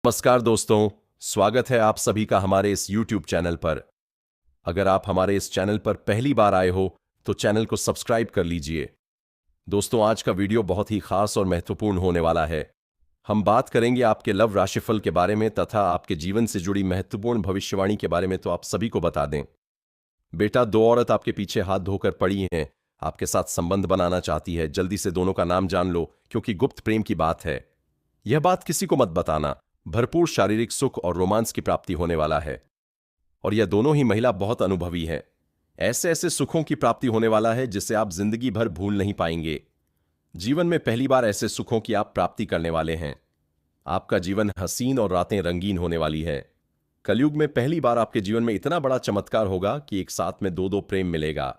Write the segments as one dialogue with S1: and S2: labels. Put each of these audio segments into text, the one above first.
S1: नमस्कार दोस्तों, स्वागत है आप सभी का हमारे इस YouTube चैनल पर। अगर आप हमारे इस चैनल पर पहली बार आए हो तो चैनल को सब्सक्राइब कर लीजिए। दोस्तों, आज का वीडियो बहुत ही खास और महत्वपूर्ण होने वाला है। हम बात करेंगे आपके लव राशिफल के बारे में तथा आपके जीवन से जुड़ी महत्वपूर्ण भविष्यवाणी के बारे में। तो आप सभी को बता दें, बेटा, दो औरत आपके पीछे हाथ धोकर पड़ी हैं, आपके साथ संबंध बनाना चाहती है। जल्दी से दोनों का नाम जान लो, क्योंकि गुप्त प्रेम की बात है। यह बात किसी को मत बताना। भरपूर शारीरिक सुख और रोमांस की प्राप्ति होने वाला है, और यह दोनों ही महिला बहुत अनुभवी है। ऐसे ऐसे सुखों की प्राप्ति होने वाला है जिसे आप जिंदगी भर भूल नहीं पाएंगे। जीवन में पहली बार ऐसे सुखों की आप प्राप्ति करने वाले हैं। आपका जीवन हसीन और रातें रंगीन होने वाली है। कलयुग में पहली बार आपके जीवन में इतना बड़ा चमत्कार होगा कि एक साथ में दो दो प्रेम मिलेगा।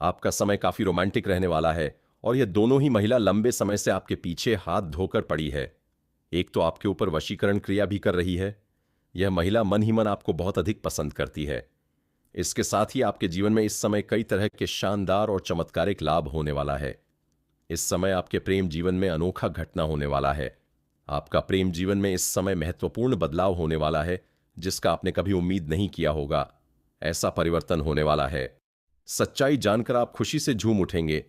S1: आपका समय काफी रोमांटिक रहने वाला है, और यह दोनों ही महिला लंबे समय से आपके पीछे हाथ धोकर पड़ी है। एक तो आपके ऊपर वशीकरण क्रिया भी कर रही है। यह महिला मन ही मन आपको बहुत अधिक पसंद करती है। इसके साथ ही आपके जीवन में इस समय कई तरह के शानदार और चमत्कारिक लाभ होने वाला है। इस समय आपके प्रेम जीवन में अनोखा घटना होने वाला है। आपका प्रेम जीवन में इस समय महत्वपूर्ण बदलाव होने वाला है, जिसका आपने कभी उम्मीद नहीं किया होगा। ऐसा परिवर्तन होने वाला है। सच्चाई जानकर आप खुशी से झूम उठेंगे।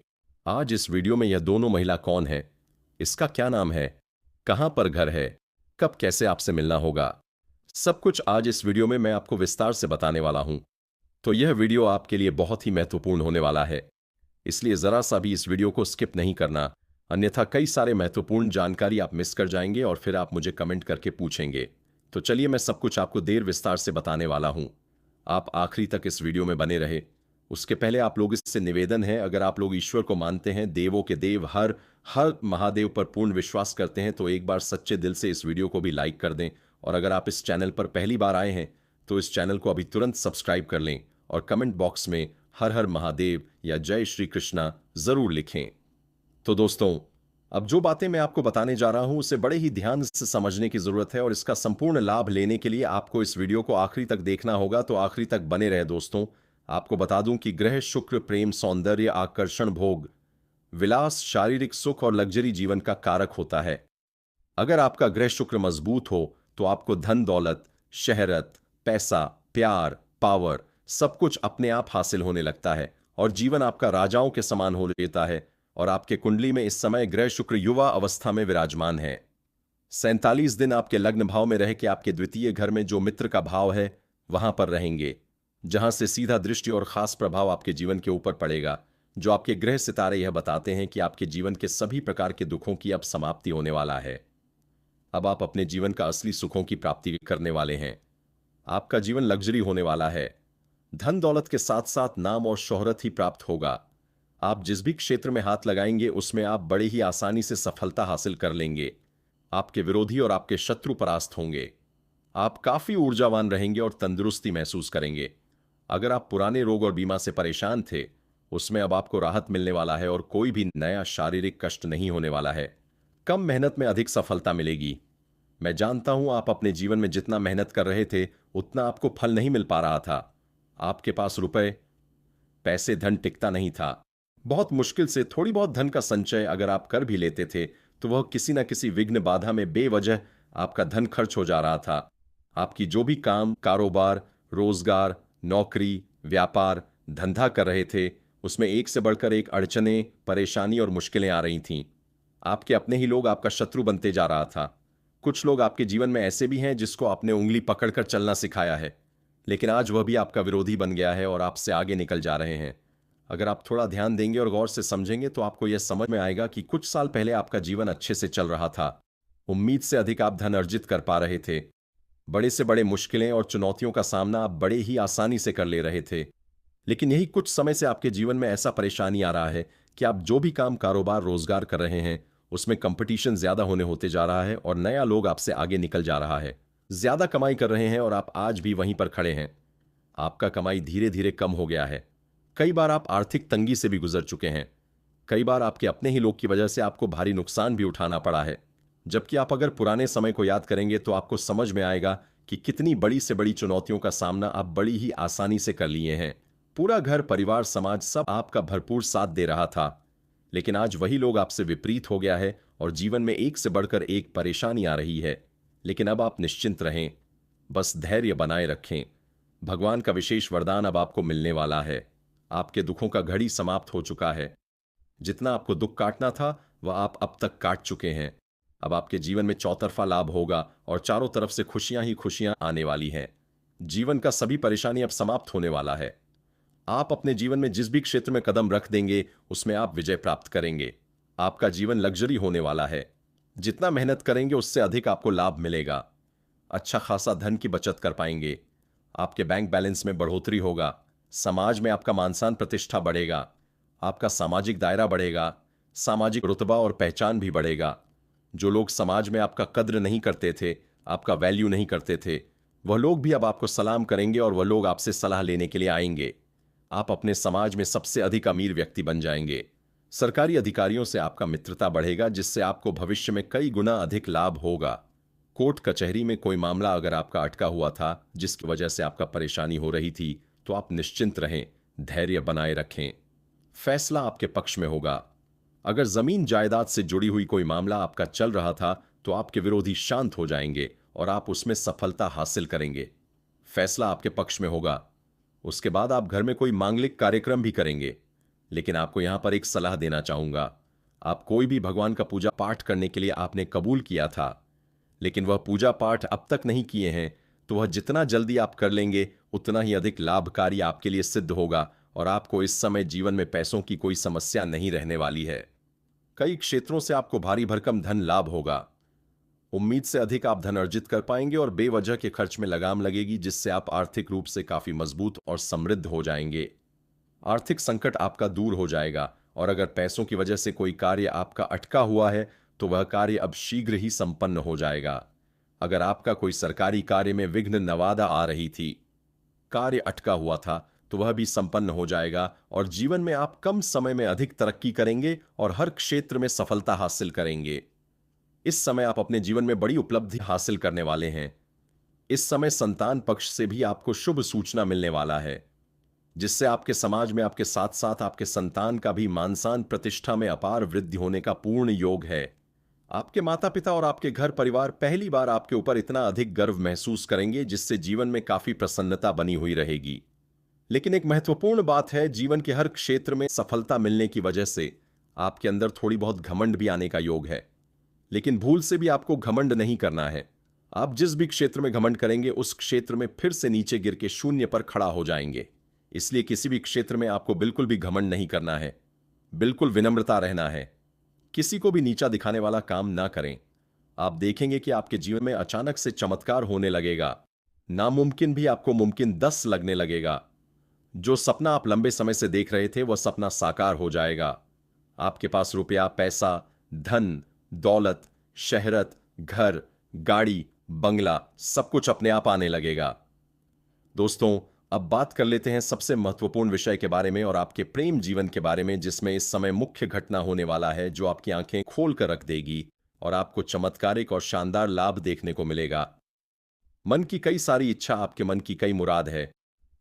S1: आज इस वीडियो में यह दोनों महिला कौन है, इसका क्या नाम है, कहां पर घर है, कब कैसे आपसे मिलना होगा, सब कुछ आज इस वीडियो में मैं आपको विस्तार से बताने वाला हूं। तो यह वीडियो आपके लिए बहुत ही महत्वपूर्ण होने वाला है, इसलिए जरा सा भी इस वीडियो को स्किप नहीं करना, अन्यथा कई सारे महत्वपूर्ण जानकारी आप मिस कर जाएंगे और फिर आप मुझे कमेंट करके पूछेंगे। तो चलिए, मैं सब कुछ आपको देर विस्तार से बताने वाला हूं। आप आखिरी तक इस वीडियो में बने रहे। उसके पहले आप लोग इससे निवेदन है, अगर आप लोग ईश्वर को मानते हैं, देवों के देव हर हर महादेव पर पूर्ण विश्वास करते हैं, तो एक बार सच्चे दिल से इस वीडियो को भी लाइक कर दें। और अगर आप इस चैनल पर पहली बार आए हैं तो इस चैनल को अभी तुरंत सब्सक्राइब कर लें, और कमेंट बॉक्स में हर हर महादेव या जय श्री कृष्णा जरूर लिखें। तो दोस्तों, अब जो बातें मैं आपको बताने जा रहा हूं उसे बड़े ही ध्यान से समझने की जरूरत है, और इसका संपूर्ण लाभ लेने के लिए आपको इस वीडियो को आखिरी तक देखना होगा। तो आखिरी तक बने रहे दोस्तों। आपको बता दूं कि ग्रह शुक्र प्रेम, सौंदर्य, आकर्षण, भोग, विलास, शारीरिक सुख और लग्जरी जीवन का कारक होता है। अगर आपका ग्रह शुक्र मजबूत हो तो आपको धन दौलत, शहरत, पैसा, प्यार, पावर सब कुछ अपने आप हासिल होने लगता है, और जीवन आपका राजाओं के समान हो लेता है। और आपके कुंडली में इस समय ग्रह शुक्र युवा अवस्था में विराजमान है। 47 दिन आपके लग्न भाव में रह के आपके द्वितीय घर में जो मित्र का भाव है वहां पर रहेंगे, जहां से सीधा दृष्टि और खास प्रभाव आपके जीवन के ऊपर पड़ेगा। जो आपके ग्रह सितारे यह बताते हैं कि आपके जीवन के सभी प्रकार के दुखों की अब समाप्ति होने वाला है। अब आप अपने जीवन का असली सुखों की प्राप्ति करने वाले हैं। आपका जीवन लग्जरी होने वाला है। धन दौलत के साथ साथ नाम और शोहरत ही प्राप्त होगा। आप जिस भी क्षेत्र में हाथ लगाएंगे उसमें आप बड़ी ही आसानी से सफलता हासिल कर लेंगे। आपके विरोधी और आपके शत्रु परास्त होंगे। आप काफी ऊर्जावान रहेंगे और तंदुरुस्ती महसूस करेंगे। अगर आप पुराने रोग और बीमा से परेशान थे, उसमें अब आपको राहत मिलने वाला है, और कोई भी नया शारीरिक कष्ट नहीं होने वाला है। कम मेहनत में अधिक सफलता मिलेगी। मैं जानता हूं आप अपने जीवन में जितना मेहनत कर रहे थे उतना आपको फल नहीं मिल पा रहा था। आपके पास रुपए, पैसे, धन टिकता नहीं था। बहुत मुश्किल से थोड़ी बहुत धन का संचय अगर आप कर भी लेते थे तो वह किसी न किसी विघ्न बाधा में बेवजह आपका धन खर्च हो जा रहा था। आपकी जो भी काम, कारोबार, रोजगार, नौकरी, व्यापार, धंधा कर रहे थे, उसमें एक से बढ़कर एक अड़चनें, परेशानी और मुश्किलें आ रही थीं। आपके अपने ही लोग आपका शत्रु बनते जा रहा था। कुछ लोग आपके जीवन में ऐसे भी हैं जिसको आपने उंगली पकड़कर चलना सिखाया है, लेकिन आज वह भी आपका विरोधी बन गया है और आपसे आगे निकल जा रहे हैं। अगर आप थोड़ा ध्यान देंगे और गौर से समझेंगे तो आपको यह समझ में आएगा कि कुछ साल पहले आपका जीवन अच्छे से चल रहा था। उम्मीद से अधिक आप धन अर्जित कर पा रहे थे। बड़े से बड़े मुश्किलें और चुनौतियों का सामना आप बड़े ही आसानी से कर ले रहे थे। लेकिन यही कुछ समय से आपके जीवन में ऐसा परेशानी आ रहा है कि आप जो भी काम, कारोबार, रोजगार कर रहे हैं उसमें कंपटीशन ज्यादा होने होते जा रहा है, और नया लोग आपसे आगे निकल जा रहा है। ज्यादा कमाई कर रहे हैं और आप आज भी वहीं पर खड़े हैं। आपका कमाई धीरे धीरे कम हो गया है। कई बार आप आर्थिक तंगी से भी गुजर चुके हैं। कई बार आपके अपने ही लोग की वजह से आपको भारी नुकसान भी उठाना पड़ा है। जबकि आप अगर पुराने समय को याद करेंगे तो आपको समझ में आएगा कि कितनी बड़ी से बड़ी चुनौतियों का सामना आप बड़ी ही आसानी से कर लिए हैं। पूरा घर, परिवार, समाज सब आपका भरपूर साथ दे रहा था। लेकिन आज वही लोग आपसे विपरीत हो गया है और जीवन में एक से बढ़कर एक परेशानी आ रही है। लेकिन अब आप निश्चिंत रहें, बस धैर्य बनाए रखें। भगवान का विशेष वरदान अब आपको मिलने वाला है। आपके दुखों का घड़ी समाप्त हो चुका है। जितना आपको दुख काटना था वह आप अब तक काट चुके हैं। अब आपके जीवन में चौतरफा लाभ होगा और चारों तरफ से खुशियां ही खुशियां आने वाली हैं। जीवन का सभी परेशानी अब समाप्त होने वाला है। आप अपने जीवन में जिस भी क्षेत्र में कदम रख देंगे उसमें आप विजय प्राप्त करेंगे। आपका जीवन लग्जरी होने वाला है। जितना मेहनत करेंगे उससे अधिक आपको लाभ मिलेगा। अच्छा खासा धन की बचत कर पाएंगे। आपके बैंक बैलेंस में बढ़ोतरी होगा। समाज में आपका मान सम्मान प्रतिष्ठा बढ़ेगा। आपका सामाजिक दायरा बढ़ेगा। सामाजिक रुतबा और पहचान भी बढ़ेगा। जो लोग समाज में आपका कद्र नहीं करते थे, आपका वैल्यू नहीं करते थे, वह लोग भी अब आपको सलाम करेंगे और वह लोग आपसे सलाह लेने के लिए आएंगे। आप अपने समाज में सबसे अधिक अमीर व्यक्ति बन जाएंगे। सरकारी अधिकारियों से आपका मित्रता बढ़ेगा, जिससे आपको भविष्य में कई गुना अधिक लाभ होगा। कोर्ट कचहरी में कोई मामला अगर आपका अटका हुआ था, जिसकी वजह से आपका परेशानी हो रही थी, तो आप निश्चिंत रहें, धैर्य बनाए रखें। फैसला आपके पक्ष में होगा। अगर जमीन जायदाद से जुड़ी हुई कोई मामला आपका चल रहा था, तो आपके विरोधी शांत हो जाएंगे और आप उसमें सफलता हासिल करेंगे। फैसला आपके पक्ष में होगा। उसके बाद आप घर में कोई मांगलिक कार्यक्रम भी करेंगे। लेकिन आपको यहां पर एक सलाह देना चाहूंगा। आप कोई भी भगवान का पूजा पाठ करने के लिए आपने कबूल किया था, लेकिन वह पूजा पाठ अब तक नहीं किए हैं, तो वह जितना जल्दी आप कर लेंगे उतना ही अधिक लाभकारी आपके लिए सिद्ध होगा और आपको इस समय जीवन में पैसों की कोई समस्या नहीं रहने वाली है। कई क्षेत्रों से आपको भारी भरकम धन लाभ होगा। उम्मीद से अधिक आप धन अर्जित कर पाएंगे और बेवजह के खर्च में लगाम लगेगी, जिससे आप आर्थिक रूप से काफी मजबूत और समृद्ध हो जाएंगे। आर्थिक संकट आपका दूर हो जाएगा और अगर पैसों की वजह से कोई कार्य आपका अटका हुआ है तो वह कार्य अब शीघ्र ही संपन्न हो जाएगा। अगर आपका कोई सरकारी कार्य में विघ्न नवादा आ रही थी, कार्य अटका हुआ था, तो वह भी संपन्न हो जाएगा और जीवन में आप कम समय में अधिक तरक्की करेंगे और हर क्षेत्र में सफलता हासिल करेंगे। इस समय आप अपने जीवन में बड़ी उपलब्धि हासिल करने वाले हैं। इस समय संतान पक्ष से भी आपको शुभ सूचना मिलने वाला है, जिससे आपके समाज में आपके साथ साथ आपके संतान का भी मान सम्मान प्रतिष्ठा में अपार वृद्धि होने का पूर्ण योग है। आपके माता पिता और आपके घर परिवार पहली बार आपके ऊपर इतना अधिक गर्व महसूस करेंगे, जिससे जीवन में काफी प्रसन्नता बनी हुई रहेगी। लेकिन एक महत्वपूर्ण बात है, जीवन के हर क्षेत्र में सफलता मिलने की वजह से आपके अंदर थोड़ी बहुत घमंड भी आने का योग है। लेकिन भूल से भी आपको घमंड नहीं करना है। आप जिस भी क्षेत्र में घमंड करेंगे उस क्षेत्र में फिर से नीचे गिर के शून्य पर खड़ा हो जाएंगे। इसलिए किसी भी क्षेत्र में आपको बिल्कुल भी घमंड नहीं करना है। बिल्कुल विनम्रता रहना है। किसी को भी नीचा दिखाने वाला काम ना करें। आप देखेंगे कि आपके जीवन में अचानक से चमत्कार होने लगेगा। नामुमकिन भी आपको मुमकिन 10 लगने लगेगा। जो सपना आप लंबे समय से देख रहे थे वह सपना साकार हो जाएगा। आपके पास रुपया, पैसा, धन, दौलत, शहरत, घर, गाड़ी, बंगला सब कुछ अपने आप आने लगेगा। दोस्तों, अब बात कर लेते हैं सबसे महत्वपूर्ण विषय के बारे में और आपके प्रेम जीवन के बारे में, जिसमें इस समय मुख्य घटना होने वाला है जो आपकी आंखें खोल कर रख देगी और आपको चमत्कारिक और शानदार लाभ देखने को मिलेगा। मन की कई सारी इच्छा, आपके मन की कई मुराद है,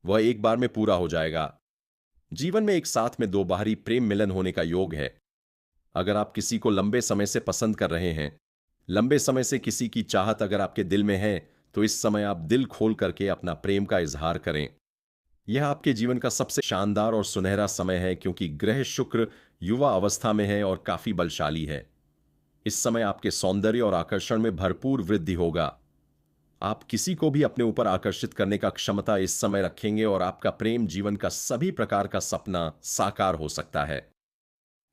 S1: वह एक बार में पूरा हो जाएगा। जीवन में एक साथ में दो बाहरी प्रेम मिलन होने का योग है। अगर आप किसी को लंबे समय से पसंद कर रहे हैं, लंबे समय से किसी की चाहत अगर आपके दिल में है, तो इस समय आप दिल खोल करके अपना प्रेम का इजहार करें। यह आपके जीवन का सबसे शानदार और सुनहरा समय है, क्योंकि ग्रह शुक्र युवा अवस्था में है और काफी बलशाली है। इस समय आपके सौंदर्य और आकर्षण में भरपूर वृद्धि होगा। आप किसी को भी अपने ऊपर आकर्षित करने का क्षमता इस समय रखेंगे और आपका प्रेम जीवन का सभी प्रकार का सपना साकार हो सकता है।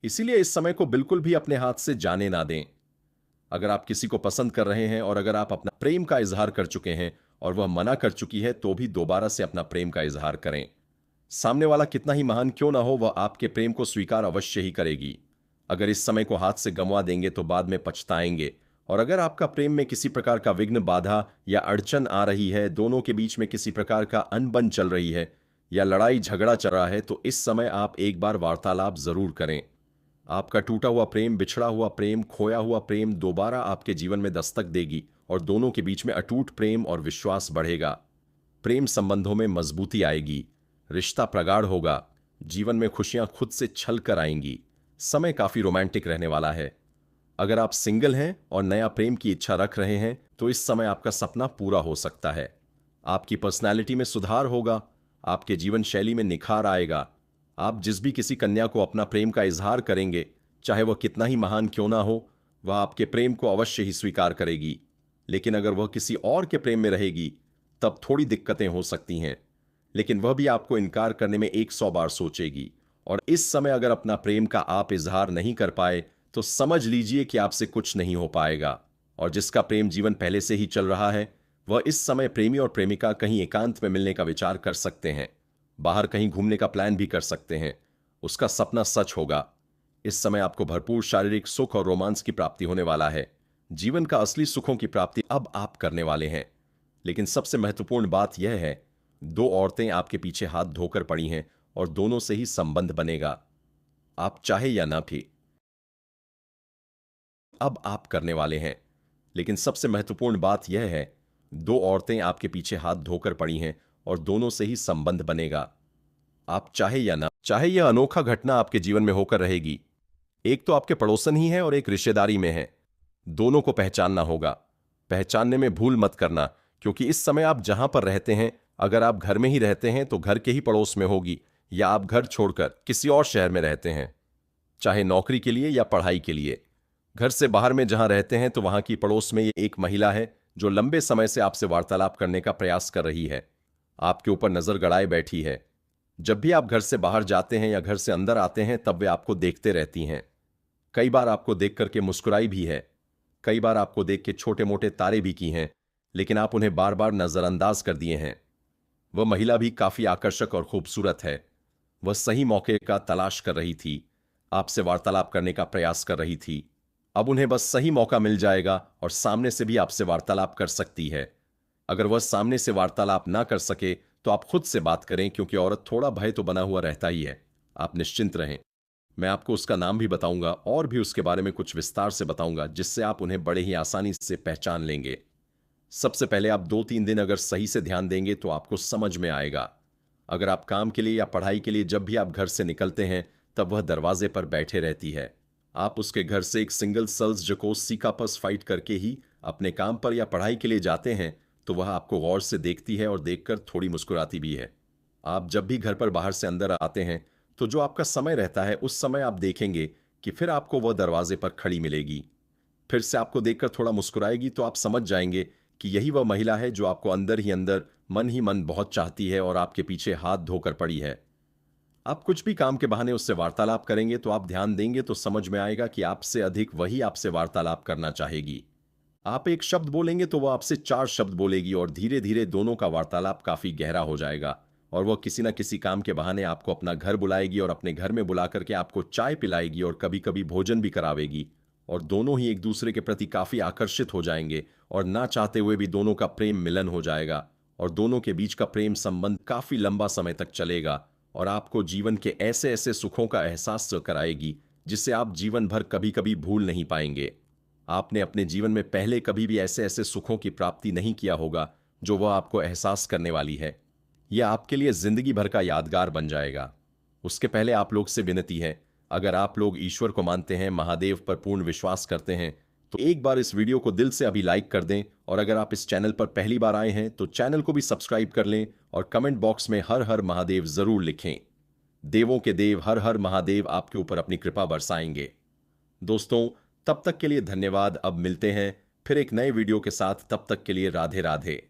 S1: इसीलिए इस समय को बिल्कुल भी अपने हाथ से जाने ना दें। अगर आप किसी को पसंद कर रहे हैं और अगर आप अपना प्रेम का इजहार कर चुके हैं और वह मना कर चुकी है, तो भी दोबारा से अपना प्रेम का इजहार करें। सामने वाला कितना ही महान क्यों ना हो, वह आपके प्रेम को स्वीकार अवश्य ही करेगी। अगर इस समय को हाथ से गंवा देंगे तो बाद में पछताएंगे। और अगर आपका प्रेम में किसी प्रकार का विघ्न, बाधा या अड़चन आ रही है, दोनों के बीच में किसी प्रकार का अनबन चल रही है या लड़ाई झगड़ा चल रहा है, तो इस समय आप एक बार वार्तालाप जरूर करें। आपका टूटा हुआ प्रेम, बिछड़ा हुआ प्रेम, खोया हुआ प्रेम दोबारा आपके जीवन में दस्तक देगी और दोनों के बीच में अटूट प्रेम और विश्वास बढ़ेगा। प्रेम संबंधों में मजबूती आएगी, रिश्ता प्रगाढ़ होगा, जीवन में खुशियां खुद से छल कर आएंगी। समय काफी रोमांटिक रहने वाला है। अगर आप सिंगल हैं और नया प्रेम की इच्छा रख रहे हैं, तो इस समय आपका सपना पूरा हो सकता है। आपकी पर्सनैलिटी में सुधार होगा, आपके जीवन शैली में निखार आएगा। आप जिस भी किसी कन्या को अपना प्रेम का इजहार करेंगे, चाहे वह कितना ही महान क्यों ना हो, वह आपके प्रेम को अवश्य ही स्वीकार करेगी। लेकिन अगर वह किसी और के प्रेम में रहेगी, तब थोड़ी दिक्कतें हो सकती हैं। लेकिन वह भी आपको इनकार करने में 100 बार सोचेगी। और इस समय अगर अपना प्रेम का आप इजहार नहीं कर पाए, तो समझ लीजिए कि आपसे कुछ नहीं हो पाएगा। और जिसका प्रेम जीवन पहले से ही चल रहा है, वह इस समय प्रेमी और प्रेमिका कहीं एकांत में मिलने का विचार कर सकते हैं, बाहर कहीं घूमने का प्लान भी कर सकते हैं। उसका सपना सच होगा। इस समय आपको भरपूर शारीरिक सुख और रोमांस की प्राप्ति होने वाला है। जीवन का असली सुखों की प्राप्ति अब आप करने वाले हैं। लेकिन सबसे महत्वपूर्ण बात यह है, दो औरतें आपके पीछे हाथ धोकर पड़ी हैं और दोनों से ही संबंध बनेगा, आप चाहे या ना भी। अब आप करने वाले हैं। लेकिन सबसे महत्वपूर्ण बात यह है, दो औरतें आपके पीछे हाथ धोकर पड़ी हैं और दोनों से ही संबंध बनेगा, आप चाहे या ना चाहे। यह अनोखा घटना आपके जीवन में होकर रहेगी। एक तो आपके पड़ोसन ही है और एक रिश्तेदारी में है। दोनों को पहचानना होगा। पहचानने में भूल मत करना, क्योंकि इस समय आप जहां पर रहते हैं, अगर आप घर में ही रहते हैं तो घर के ही पड़ोस में होगी, या आप घर छोड़कर किसी और शहर में रहते हैं, चाहे नौकरी के लिए या पढ़ाई के लिए। घर से बाहर में जहां रहते हैं तो वहां की पड़ोस में ये एक महिला है जो लंबे समय से आपसे वार्तालाप करने का प्रयास कर रही है, आपके ऊपर नजर गड़ाए बैठी है। जब भी आप घर से बाहर जाते हैं या घर से अंदर आते हैं, तब वे आपको देखते रहती हैं। कई बार आपको देख करके मुस्कुराई भी है, कई बार आपको देख के छोटे मोटे तारे भी की हैं, लेकिन आप उन्हें बार बार नजरअंदाज कर दिए हैं। वह महिला भी काफी आकर्षक और खूबसूरत है। वह सही मौके का तलाश कर रही थी, आपसे वार्तालाप करने का प्रयास कर रही थी। अब उन्हें बस सही मौका मिल जाएगा और सामने से भी आपसे वार्तालाप कर सकती है। अगर वह सामने से वार्तालाप ना कर सके तो आप खुद से बात करें, क्योंकि औरत थोड़ा भय तो बना हुआ रहता ही है। आप निश्चिंत रहें। मैं आपको उसका नाम भी बताऊंगा और भी उसके बारे में कुछ विस्तार से बताऊंगा, जिससे आप उन्हें बड़े ही आसानी से पहचान लेंगे। सबसे पहले आप 2-3 दिन अगर सही से ध्यान देंगे तो आपको समझ में आएगा। अगर आप काम के लिए या पढ़ाई के लिए जब भी आप घर से निकलते हैं, तब वह दरवाजे पर बैठे रहती है। आप उसके घर से एक सिंगल सल्स जकोस सीकापस फाइट करके ही अपने काम पर या पढ़ाई के लिए जाते हैं, तो वह आपको गौर से देखती है और देखकर थोड़ी मुस्कुराती भी है। आप जब भी घर पर बाहर से अंदर आते हैं, तो जो आपका समय रहता है, उस समय आप देखेंगे कि फिर आपको वह दरवाजे पर खड़ी मिलेगी। फिर से आपको देखकर थोड़ा मुस्कुराएगी, तो आप समझ जाएंगे कि यही वह महिला है जो आपको अंदर ही मन बहुत चाहती है और आपके पीछे हाथ धोकर पड़ी है। आप कुछ भी काम के बहाने उससे वार्तालाप करेंगे तो आप ध्यान देंगे तो समझ में आएगा कि आपसे अधिक वही आपसे वार्तालाप करना चाहेगी। आप एक शब्द बोलेंगे तो वह आपसे 4 शब्द बोलेगी और धीरे धीरे दोनों का वार्तालाप काफी गहरा हो जाएगा। और वह किसी न किसी काम के बहाने आपको अपना घर बुलाएगी और अपने घर में बुला करके आपको चाय पिलाएगी और कभी कभी भोजन भी करावेगी। और दोनों ही एक दूसरे के प्रति काफी आकर्षित हो जाएंगे और ना चाहते हुए भी दोनों का प्रेम मिलन हो जाएगा। और दोनों के बीच का प्रेम संबंध काफी लंबा समय तक चलेगा और आपको जीवन के ऐसे ऐसे सुखों का एहसास कराएगी जिसे आप जीवन भर कभी कभी भूल नहीं पाएंगे। आपने अपने जीवन में पहले कभी भी ऐसे ऐसे सुखों की प्राप्ति नहीं किया होगा जो वह आपको एहसास करने वाली है। यह आपके लिए जिंदगी भर का यादगार बन जाएगा। उसके पहले आप लोग से विनती है, अगर आप लोग ईश्वर को मानते हैं, महादेव पर पूर्ण विश्वास करते हैं, तो एक बार इस वीडियो को दिल से अभी लाइक कर दें। और अगर आप इस चैनल पर पहली बार आए हैं तो चैनल को भी सब्सक्राइब कर लें और कमेंट बॉक्स में हर हर महादेव जरूर लिखें। देवों के देव हर हर महादेव आपके ऊपर अपनी कृपा बरसाएंगे। दोस्तों, तब तक के लिए धन्यवाद। अब मिलते हैं फिर एक नए वीडियो के साथ। तब तक के लिए राधे राधे।